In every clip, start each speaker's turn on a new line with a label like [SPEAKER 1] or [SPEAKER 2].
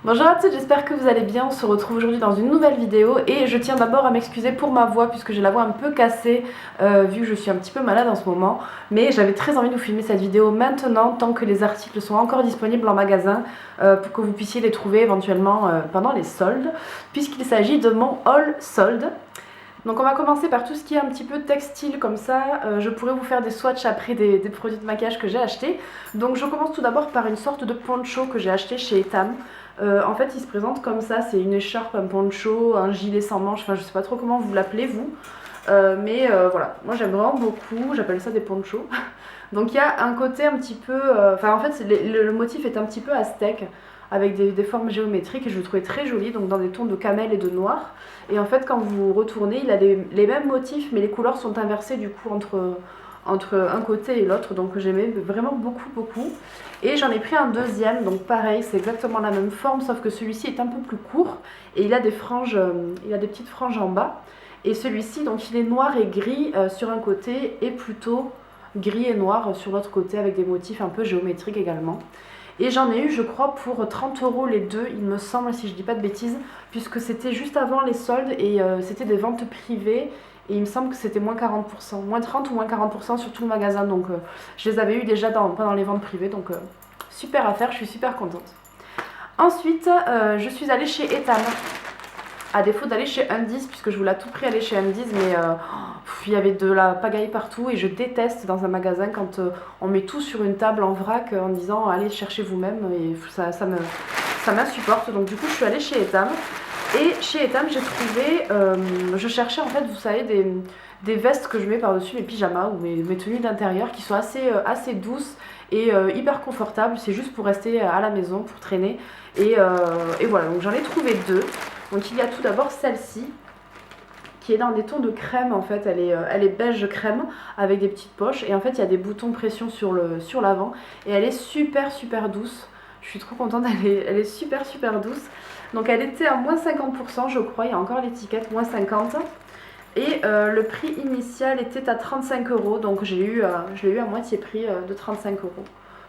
[SPEAKER 1] Bonjour à tous, j'espère que vous allez bien. On se retrouve aujourd'hui dans une nouvelle vidéo et je tiens d'abord à m'excuser pour ma voix puisque j'ai la voix un peu cassée vu que je suis un petit peu malade en ce moment. Mais j'avais très envie de vous filmer cette vidéo maintenant tant que les articles sont encore disponibles en magasin pour que vous puissiez les trouver éventuellement pendant les soldes puisqu'il s'agit de mon haul solde. Donc on va commencer par tout ce qui est un petit peu textile comme ça, je pourrais vous faire des swatchs après des produits de maquillage que j'ai achetés. Donc je commence tout d'abord par une sorte de poncho que j'ai acheté chez Etam. En fait il se présente comme ça, c'est une écharpe, un poncho, un gilet sans manches, enfin je sais pas trop comment vous l'appelez vous. Mais voilà, moi j'aime vraiment beaucoup, j'appelle ça des ponchos. Donc il y a un côté un petit peu, en fait le motif est un petit peu aztèque avec des formes géométriques et je le trouvais très joli, donc dans des tons de camel et de noir. Et en fait quand vous retournez il a les mêmes motifs mais les couleurs sont inversées du coup entre un côté et l'autre, donc j'aimais vraiment beaucoup. Et j'en ai pris un deuxième, donc pareil c'est exactement la même forme sauf que celui-ci est un peu plus court et il a des franges, il a des petites franges en bas. Et celui-ci donc il est noir et gris sur un côté et plutôt gris et noir sur l'autre côté avec des motifs un peu géométriques également. Et j'en ai eu je crois pour 30 € les deux il me semble si je dis pas de bêtises puisque c'était juste avant les soldes et c'était des ventes privées et il me semble que c'était moins 40%, moins 30 ou moins 40% sur tout le magasin donc je les avais eu déjà pendant les ventes privées donc super affaire, je suis super contente. Ensuite je suis allée chez Etam. À défaut d'aller chez Undies, puisque je voulais à tout prix aller chez Undies, mais il y avait de la pagaille partout et je déteste dans un magasin quand on met tout sur une table en vrac en disant allez chercher vous-même et ça m'insupporte. Donc du coup je suis allée chez Etam et chez Etam j'ai trouvé, je cherchais en fait vous savez des vestes que je mets par-dessus mes pyjamas ou mes tenues d'intérieur qui sont assez douces et hyper confortables, c'est juste pour rester à la maison, pour traîner et voilà donc j'en ai trouvé deux. Donc il y a tout d'abord celle-ci qui est dans des tons de crème en fait, elle est beige crème avec des petites poches et en fait il y a des boutons pression sur l'avant et elle est super douce. Je suis trop contente, elle est super douce. Donc elle était à moins 50% je crois, il y a encore l'étiquette moins 50 et le prix initial était à 35 €, donc je l'ai eu à moitié prix de 35 €.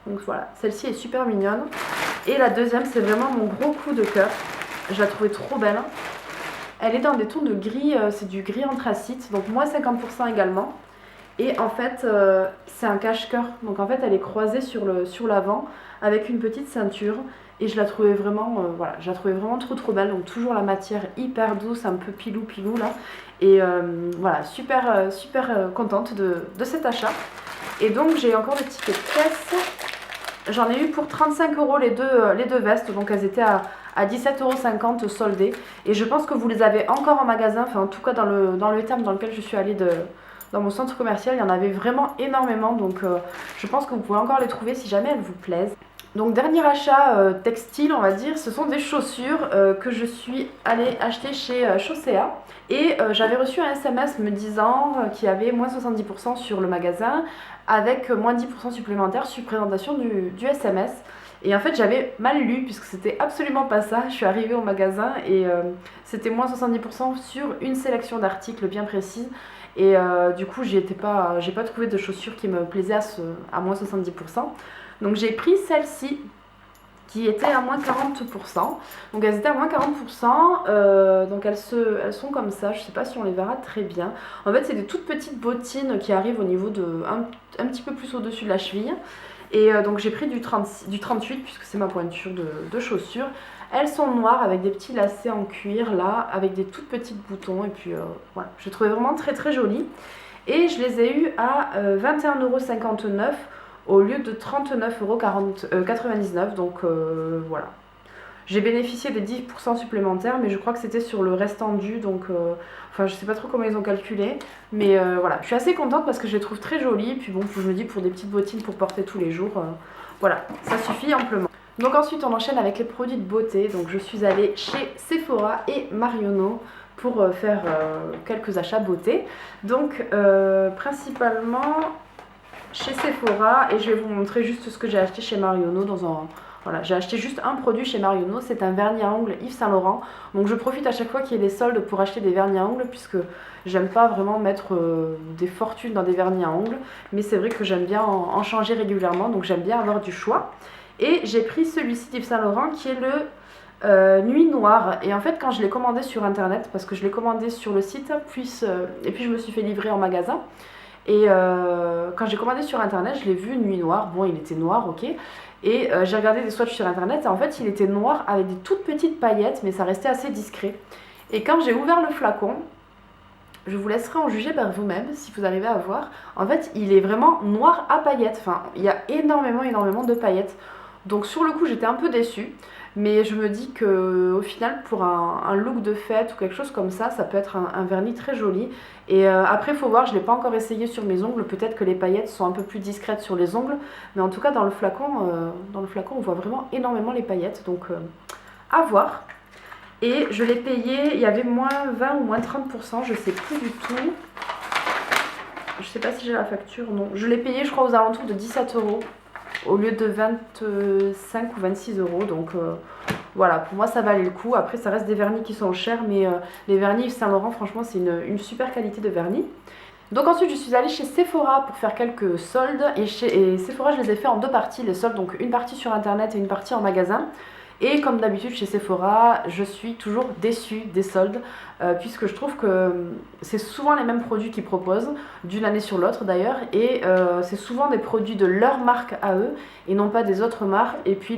[SPEAKER 1] Donc voilà, celle-ci est super mignonne. Et la deuxième c'est vraiment mon gros coup de cœur. Je la trouvais trop belle. Elle est dans des tons de gris, c'est du gris anthracite, donc moins 50% également. Et en fait, c'est un cache-cœur. Donc en fait, elle est croisée sur l'avant avec une petite ceinture. Et je la trouvais vraiment, voilà, je la trouvais vraiment trop belle. Donc toujours la matière hyper douce, un peu pilou là. Et voilà, super contente de cet achat. Et donc j'ai encore des tickets de caisse. J'en ai eu pour 35 € les deux vestes, donc elles étaient à 17,50 € soldées. Et je pense que vous les avez encore en magasin, enfin en tout cas dans le Etam dans lequel je suis allée dans mon centre commercial, il y en avait vraiment énormément. Donc je pense que vous pouvez encore les trouver si jamais elles vous plaisent. Donc dernier achat textile on va dire, ce sont des chaussures que je suis allée acheter chez Chaussea. Et j'avais reçu un SMS me disant qu'il y avait moins 70% sur le magasin avec moins 10% supplémentaire sur présentation du SMS. Et en fait j'avais mal lu puisque c'était absolument pas ça. Je suis arrivée au magasin et c'était moins 70% sur une sélection d'articles bien précise. Et du coup j'ai pas trouvé de chaussures qui me plaisaient à moins 70%. Donc j'ai pris celle-ci qui était à moins 40%. Donc elles étaient à moins 40%, donc elles sont comme ça, je sais pas si on les verra très bien. En fait c'est des toutes petites bottines qui arrivent au niveau un petit peu plus au-dessus de la cheville. Et donc j'ai pris du 38 puisque c'est ma pointure de chaussures. Elles sont noires avec des petits lacets en cuir là, avec des toutes petites boutons et puis voilà, je les trouvais vraiment très jolies. Et je les ai eues à 21,59 € au lieu de 39,99 €, donc voilà. J'ai bénéficié des 10% supplémentaires, mais je crois que c'était sur le restant dû, donc enfin je sais pas trop comment ils ont calculé, mais voilà. Je suis assez contente parce que je les trouve très jolies, puis bon, je me dis pour des petites bottines pour porter tous les jours, voilà, ça suffit amplement. Donc ensuite on enchaîne avec les produits de beauté, donc je suis allée chez Sephora et Marionnaud pour faire quelques achats beauté. Donc principalement chez Sephora et je vais vous montrer juste ce que j'ai acheté chez Marionnaud voilà, j'ai acheté juste un produit chez Marionnaud, c'est un vernis à ongles Yves Saint Laurent. Donc je profite à chaque fois qu'il y a des soldes pour acheter des vernis à ongles puisque j'aime pas vraiment mettre des fortunes dans des vernis à ongles, mais c'est vrai que j'aime bien en changer régulièrement, donc j'aime bien avoir du choix. Et j'ai pris celui-ci d'Yves Saint Laurent qui est le Nuit Noire. Et en fait, quand je l'ai commandé sur internet, parce que je l'ai commandé sur le site, et puis je me suis fait livrer en magasin. Et quand j'ai commandé sur internet, je l'ai vu Nuit Noire. Bon, il était noir, ok. Et j'ai regardé des swatchs sur internet, et en fait, il était noir avec des toutes petites paillettes, mais ça restait assez discret. Et quand j'ai ouvert le flacon, je vous laisserai en juger par vous-même si vous arrivez à voir. En fait, il est vraiment noir à paillettes. Enfin, il y a énormément de paillettes. Donc sur le coup, j'étais un peu déçue. Mais je me dis que au final, pour un look de fête ou quelque chose comme ça peut être un vernis très joli. Et après, il faut voir, je ne l'ai pas encore essayé sur mes ongles. Peut-être que les paillettes sont un peu plus discrètes sur les ongles. Mais en tout cas, dans le flacon, on voit vraiment énormément les paillettes. Donc à voir. Et je l'ai payé, il y avait moins 20 ou moins 30%, je sais plus du tout. Je sais pas si j'ai la facture, non. Je l'ai payé, je crois, aux alentours de 17 euros au lieu de 25 ou 26 euros. Donc voilà, pour moi ça valait le coup. Après, ça reste des vernis qui sont chers, mais les vernis Yves Saint Laurent, franchement, c'est une super qualité de vernis. Donc ensuite, je suis allée chez Sephora pour faire quelques soldes. Et Sephora, je les ai fait en deux parties, les soldes. Donc une partie sur internet et une partie en magasin. Et comme d'habitude chez Sephora, je suis toujours déçue des soldes puisque je trouve que c'est souvent les mêmes produits qu'ils proposent, d'une année sur l'autre d'ailleurs, et c'est souvent des produits de leur marque à eux et non pas des autres marques. Et puis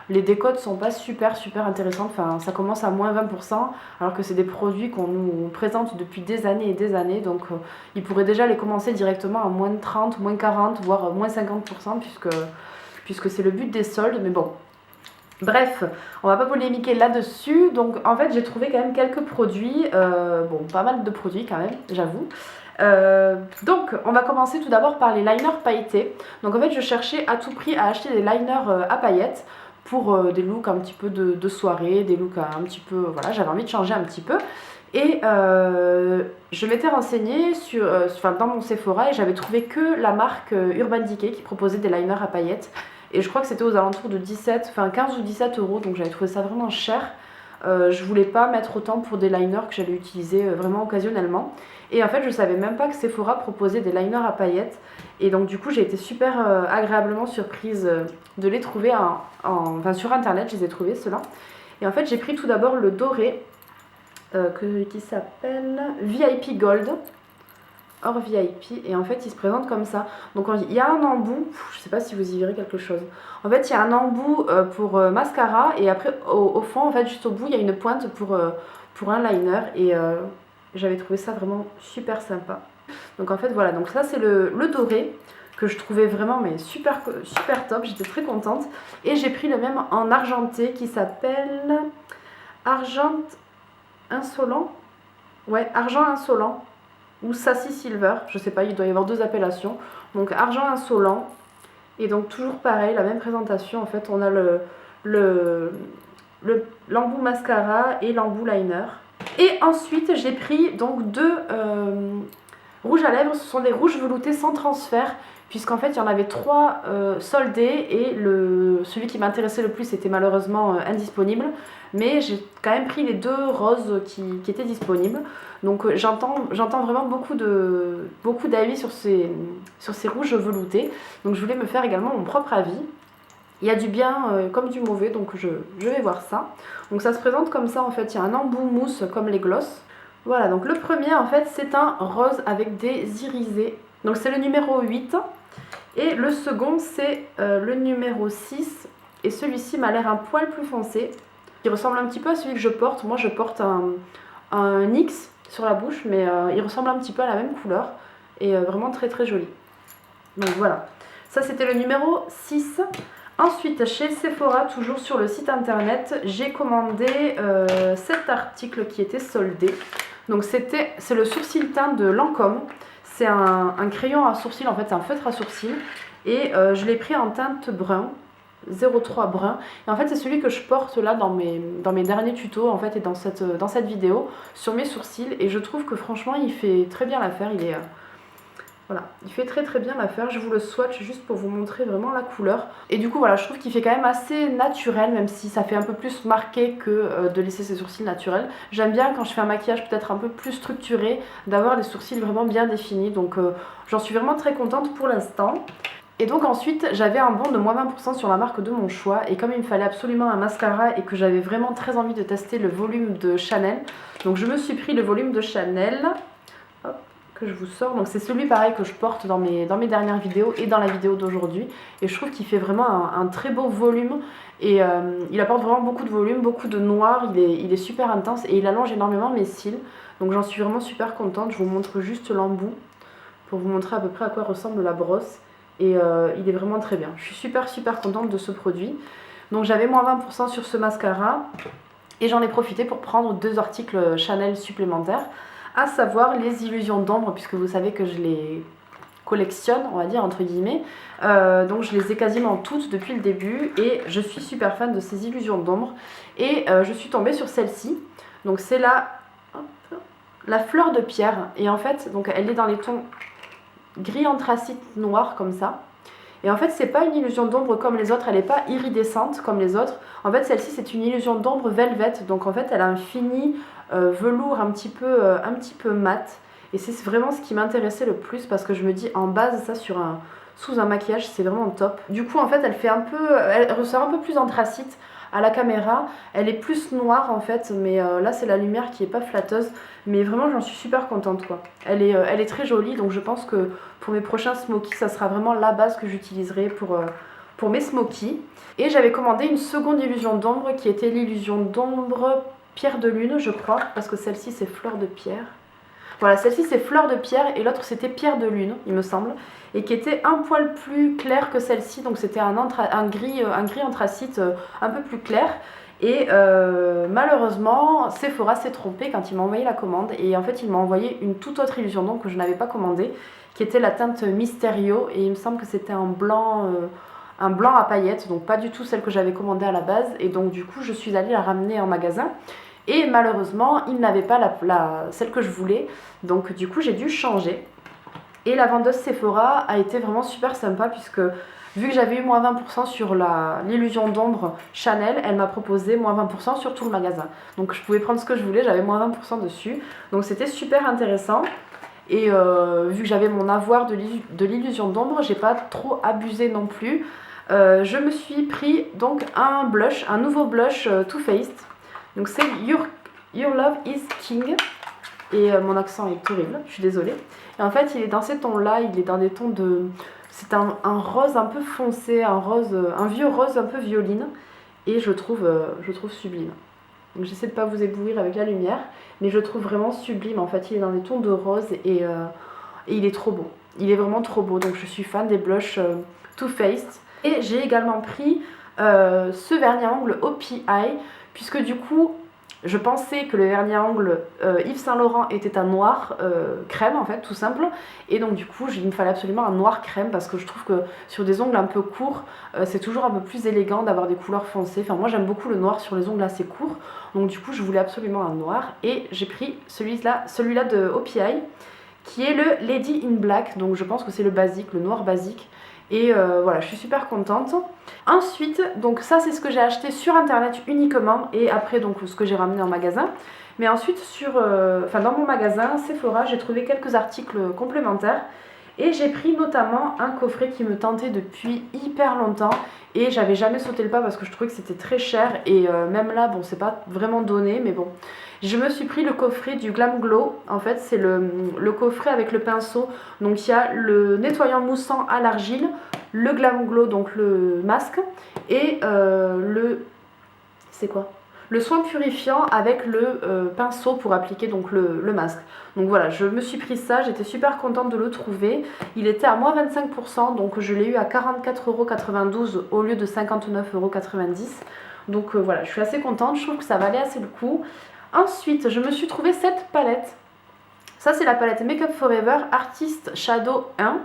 [SPEAKER 1] les décodes sont pas super intéressantes, enfin ça commence à moins 20% alors que c'est des produits qu'on nous présente depuis des années et des années, donc ils pourraient déjà les commencer directement à moins 30, moins 40, voire moins 50% puisque c'est le but des soldes, mais bon. Bref, on va pas polémiquer là-dessus. Donc en fait j'ai trouvé quand même quelques produits, bon pas mal de produits quand même, j'avoue. Donc on va commencer tout d'abord par les liners pailletés. Donc en fait je cherchais à tout prix à acheter des liners à paillettes pour des looks un petit peu de soirée, des looks un petit peu, voilà, j'avais envie de changer un petit peu. Et je m'étais renseignée dans mon Sephora et j'avais trouvé que la marque Urban Decay qui proposait des liners à paillettes. Et je crois que c'était aux alentours de 15 ou 17 euros, donc j'avais trouvé ça vraiment cher. Je voulais pas mettre autant pour des liners que j'allais utiliser vraiment occasionnellement. Et en fait, je savais même pas que Sephora proposait des liners à paillettes. Et donc du coup, j'ai été super agréablement surprise de les trouver sur internet, je les ai trouvés ceux-là. Et en fait, j'ai pris tout d'abord le doré qui s'appelle VIP Gold. Hors VIP, et en fait il se présente comme ça. Donc il y a un embout, je sais pas si vous y verrez quelque chose. En fait il y a un embout pour mascara, et après au fond, en fait juste au bout, il y a une pointe pour un liner, et j'avais trouvé ça vraiment super sympa. Donc en fait voilà, donc ça c'est le doré que je trouvais vraiment mais super top, j'étais très contente. Et j'ai pris le même en argenté qui s'appelle Argent Insolent. Ouais, Argent Insolent ou Sassy Silver, je sais pas, il doit y avoir deux appellations. Donc argent insolent, et donc toujours pareil, la même présentation. En fait on a l'embout mascara et l'embout liner. Et ensuite j'ai pris donc deux rouges à lèvres. Ce sont des rouges veloutés sans transfert, puisqu'en fait il y en avait trois soldés, et celui qui m'intéressait le plus était malheureusement indisponible. Mais j'ai quand même pris les deux roses qui étaient disponibles. Donc j'entends vraiment beaucoup d'avis sur ces rouges veloutés. Donc je voulais me faire également mon propre avis. Il y a du bien comme du mauvais, donc je vais voir ça. Donc ça se présente comme ça en fait, il y a un embout mousse comme les gloss. Voilà, donc le premier en fait c'est un rose avec des irisés. Donc c'est le numéro 8. Et le second c'est le numéro 6. Et celui-ci m'a l'air un poil plus foncé. Il ressemble un petit peu à celui que je porte. Moi je porte un X sur la bouche, mais il ressemble un petit peu à la même couleur. Et vraiment très joli. Donc voilà, ça c'était le numéro 6. Ensuite, chez Sephora, toujours sur le site internet, j'ai commandé cet article qui était soldé. Donc c'est le sourcil teint de Lancôme. C'est un crayon à sourcil, en fait c'est un feutre à sourcil. Et je l'ai pris en teinte brun, 03 brun. Et en fait c'est celui que je porte là dans mes derniers tutos en fait, et dans cette vidéo sur mes sourcils. Et je trouve que franchement il fait très bien l'affaire. Voilà, il fait très bien l'affaire. Je vous le swatch juste pour vous montrer vraiment la couleur. Et du coup voilà, je trouve qu'il fait quand même assez naturel, même si ça fait un peu plus marqué que de laisser ses sourcils naturels. J'aime bien quand je fais un maquillage peut-être un peu plus structuré, d'avoir les sourcils vraiment bien définis. Donc j'en suis vraiment très contente pour l'instant. Et donc ensuite j'avais un bon de moins 20% sur la marque de mon choix, et comme il me fallait absolument un mascara et que j'avais vraiment très envie de tester le volume de Chanel, donc je me suis pris le volume de Chanel, hop, que je vous sors. Donc c'est celui pareil que je porte dans mes dernières vidéos et dans la vidéo d'aujourd'hui, et je trouve qu'il fait vraiment un très beau volume, et il apporte vraiment beaucoup de volume, beaucoup de noir, il est super intense et il allonge énormément mes cils, donc j'en suis vraiment super contente. Je vous montre juste l'embout pour vous montrer à peu près à quoi ressemble la brosse. Et il est vraiment très bien. Je suis super contente de ce produit. Donc j'avais moins 20% sur ce mascara. Et j'en ai profité pour prendre 2 articles Chanel supplémentaires. À savoir les illusions d'ombre, puisque vous savez que je les collectionne, on va dire, entre guillemets. Donc je les ai quasiment toutes depuis le début. Et je suis super fan de ces illusions d'ombre. Et je suis tombée sur celle-ci. Donc c'est la fleur de pierre. Et en fait, donc elle est dans les tons gris anthracite noir comme ça, et en fait c'est pas une illusion d'ombre comme les autres, elle est pas iridescente comme les autres. En fait celle-ci c'est une illusion d'ombre velvet, donc en fait elle a un fini velours un petit peu mat, et c'est vraiment ce qui m'intéressait le plus, parce que je me dis en base ça sous un maquillage c'est vraiment top. Du coup en fait elle ressort un peu plus anthracite à la caméra, elle est plus noire en fait, mais là c'est la lumière qui est pas flatteuse, mais vraiment j'en suis super contente quoi. Elle est très jolie, donc je pense que pour mes prochains smokies ça sera vraiment la base que j'utiliserai pour mes smokies. Et j'avais commandé une seconde illusion d'ombre qui était l'illusion d'ombre pierre de lune je crois, parce que celle-ci c'est fleur de pierre. Voilà, celle-ci c'est fleur de pierre et l'autre c'était pierre de lune, il me semble, et qui était un poil plus clair que celle-ci, donc c'était un gris anthracite un peu plus clair. Et malheureusement, Sephora s'est trompé quand il m'a envoyé la commande, et en fait il m'a envoyé une toute autre illusion d'ombre que je n'avais pas commandée, qui était la teinte Mysterio, et il me semble que c'était un blanc à paillettes, donc pas du tout celle que j'avais commandée à la base, et donc du coup je suis allée la ramener en magasin. Et malheureusement, il n'avait pas celle que je voulais, donc du coup j'ai dû changer. Et la vendeuse Sephora a été vraiment super sympa, puisque vu que j'avais eu moins 20% sur l'illusion d'ombre Chanel, elle m'a proposé moins 20% sur tout le magasin. Donc je pouvais prendre ce que je voulais, j'avais moins 20% dessus, donc c'était super intéressant. Et vu que j'avais mon avoir de l'illusion d'ombre, j'ai pas trop abusé non plus. Je me suis pris donc un nouveau blush Too Faced. Donc c'est Your Love is King. Et mon accent est horrible, je suis désolée. Et en fait il est dans ces tons là, il est dans des tons de... C'est un rose un peu foncé, un vieux rose un peu violine. Et je trouve sublime. Donc j'essaie de ne pas vous éblouir avec la lumière, mais je trouve vraiment sublime. En fait il est dans des tons de rose, et il est trop beau. Il est vraiment trop beau, donc je suis fan des blushs Too Faced. Et j'ai également pris ce vernis à ongles OPI, puisque du coup je pensais que le vernis à ongles Yves Saint Laurent était un noir crème en fait, tout simple, et donc du coup il me fallait absolument un noir crème, parce que je trouve que sur des ongles un peu courts c'est toujours un peu plus élégant d'avoir des couleurs foncées. Enfin moi j'aime beaucoup le noir sur les ongles assez courts, donc du coup je voulais absolument un noir, et j'ai pris celui-là de OPI, qui est le Lady in Black, donc je pense que c'est le basique, le noir basique. Et voilà, je suis super contente. Ensuite, donc ça c'est ce que j'ai acheté sur internet uniquement, et après donc ce que j'ai ramené en magasin. Mais ensuite dans mon magasin Sephora, j'ai trouvé quelques articles complémentaires, et j'ai pris notamment un coffret qui me tentait depuis hyper longtemps, et j'avais jamais sauté le pas parce que je trouvais que c'était très cher, et même là bon c'est pas vraiment donné, mais bon. Je me suis pris le coffret du Glam Glow. En fait c'est le coffret avec le pinceau. Donc il y a le nettoyant moussant à l'argile, le Glam Glow, donc le masque, et le soin purifiant avec le pinceau pour appliquer donc le masque. Donc voilà, je me suis pris ça, j'étais super contente de le trouver. Il était à moins 25%, donc je l'ai eu à 44,92 € au lieu de 59,90 €. Donc voilà, je suis assez contente, je trouve que ça valait assez le coup. Ensuite, je me suis trouvé cette palette. Ça, c'est la palette Make Up Forever Artist Shadow 1.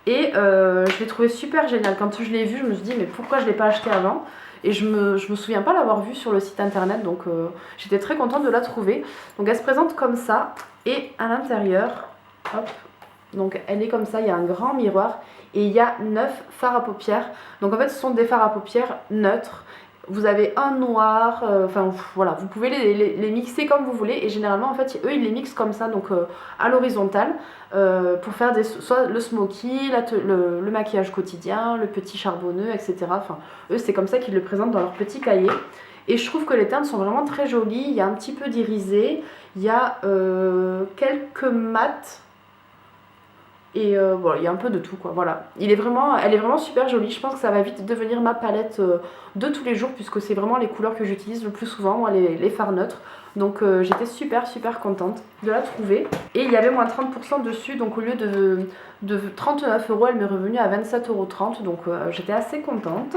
[SPEAKER 1] Et je l'ai trouvée super géniale. Quand je l'ai vue, je me suis dit, mais pourquoi je ne l'ai pas achetée avant? Et je me souviens pas l'avoir vue sur le site internet, donc j'étais très contente de la trouver. Donc elle se présente comme ça. Et à l'intérieur, hop, donc elle est comme ça, il y a un grand miroir. Et il y a 9 fards à paupières. Donc en fait, ce sont des fards à paupières neutres. Vous avez un noir, enfin voilà, vous pouvez les mixer comme vous voulez. Et généralement, en fait, eux, ils les mixent comme ça, donc à l'horizontale, pour faire soit le smoky, le maquillage quotidien, le petit charbonneux, etc. Enfin, eux, c'est comme ça qu'ils le présentent dans leur petit cahier. Et je trouve que les teintes sont vraiment très jolies. Il y a un petit peu d'irisé, il y a quelques mats. Et voilà, il y a un peu de tout quoi, voilà. Elle est vraiment super jolie, je pense que ça va vite devenir ma palette de tous les jours puisque c'est vraiment les couleurs que j'utilise le plus souvent, moi les fards neutres. Donc j'étais super contente de la trouver. Et il y avait moins 30% dessus, donc au lieu de 39 €, elle m'est revenue à 27,30 €, donc j'étais assez contente.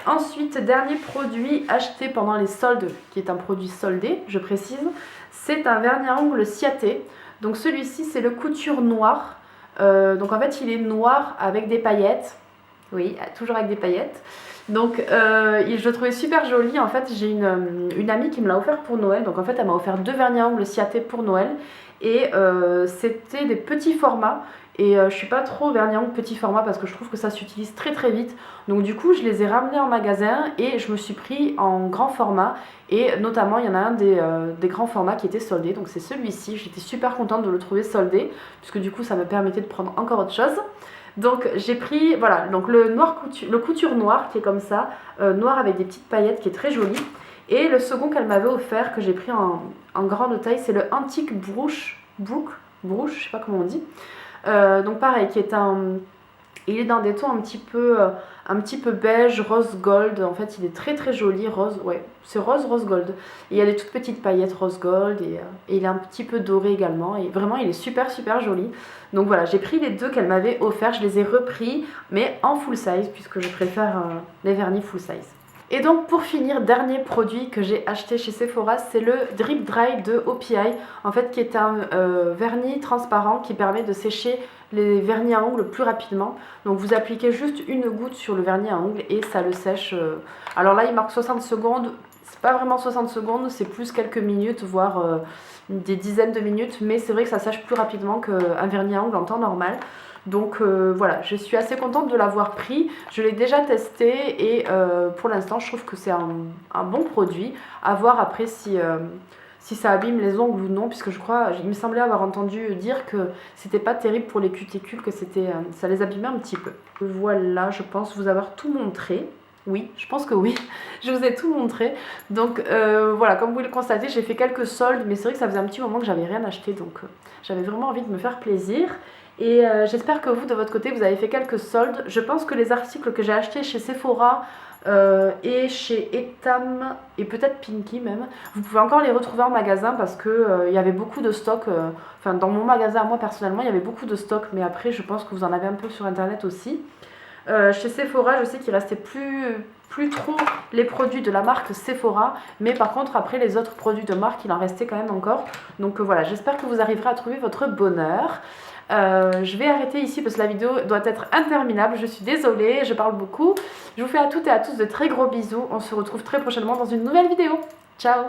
[SPEAKER 1] Ensuite, dernier produit acheté pendant les soldes, qui est un produit soldé, je précise, c'est un vernis à ongles Ciaté. Donc celui-ci c'est le couture noir. Donc en fait il est noir avec des paillettes, oui toujours avec des paillettes, donc je le trouvais super joli. En fait j'ai une amie qui me l'a offert pour Noël, donc en fait elle m'a offert 2 vernis à ongles Ciaté pour Noël et c'était des petits formats. Et je suis pas trop vernis à ongles petit format parce que je trouve que ça s'utilise très vite. Donc du coup je les ai ramenés en magasin et je me suis pris en grand format. Et notamment il y en a un des grands formats qui était soldé. Donc c'est celui-ci, j'étais super contente de le trouver soldé, puisque du coup ça me permettait de prendre encore autre chose. Donc j'ai pris, voilà, donc le couture noir qui est comme ça, noir avec des petites paillettes, qui est très joli. Et le second qu'elle m'avait offert, que j'ai pris en grande taille, c'est le Antique Brooch, je sais pas comment on dit. Donc pareil, il est dans des tons un petit peu beige, rose gold. En fait il est très joli, rose, ouais, c'est rose gold. Et il y a des toutes petites paillettes rose gold et il est un petit peu doré également. Et vraiment il est super joli. Donc voilà, j'ai pris les deux qu'elle m'avait offert, je les ai repris mais en full size puisque je préfère les vernis full size. Et donc pour finir, dernier produit que j'ai acheté chez Sephora, c'est le Drip Dry de OPI, en fait qui est un vernis transparent qui permet de sécher les vernis à ongles plus rapidement. Donc vous appliquez juste une goutte sur le vernis à ongles et ça le sèche. Alors là il marque 60 secondes, c'est pas vraiment 60 secondes, c'est plus quelques minutes, voire des dizaines de minutes, mais c'est vrai que ça sèche plus rapidement qu'un vernis à ongles en temps normal. Donc voilà, je suis assez contente de l'avoir pris. Je l'ai déjà testé et pour l'instant je trouve que c'est un bon produit. À voir après si ça abîme les ongles ou non, puisque il me semblait avoir entendu dire que c'était pas terrible pour les cuticules, que ça les abîmait un petit peu. Voilà, je pense vous avoir tout montré. Oui, je pense que oui, je vous ai tout montré. Donc voilà, comme vous le constatez, j'ai fait quelques soldes, mais c'est vrai que ça faisait un petit moment que j'avais rien acheté, donc j'avais vraiment envie de me faire plaisir. Et j'espère que vous, de votre côté, vous avez fait quelques soldes. Je pense que les articles que j'ai achetés chez Sephora et chez Etam et peut-être Pinky même, vous pouvez encore les retrouver en magasin parce que il y avait beaucoup de stock. Enfin, dans mon magasin, moi personnellement, il y avait beaucoup de stock, mais après, je pense que vous en avez un peu sur internet aussi. Chez Sephora, je sais qu'il restait plus trop les produits de la marque Sephora, mais par contre après les autres produits de marque il en restait quand même encore. Donc voilà, j'espère que vous arriverez à trouver votre bonheur. Je vais arrêter ici parce que la vidéo doit être interminable, je suis désolée, je parle beaucoup. Je vous fais à toutes et à tous de très gros bisous, on se retrouve très prochainement dans une nouvelle vidéo. Ciao!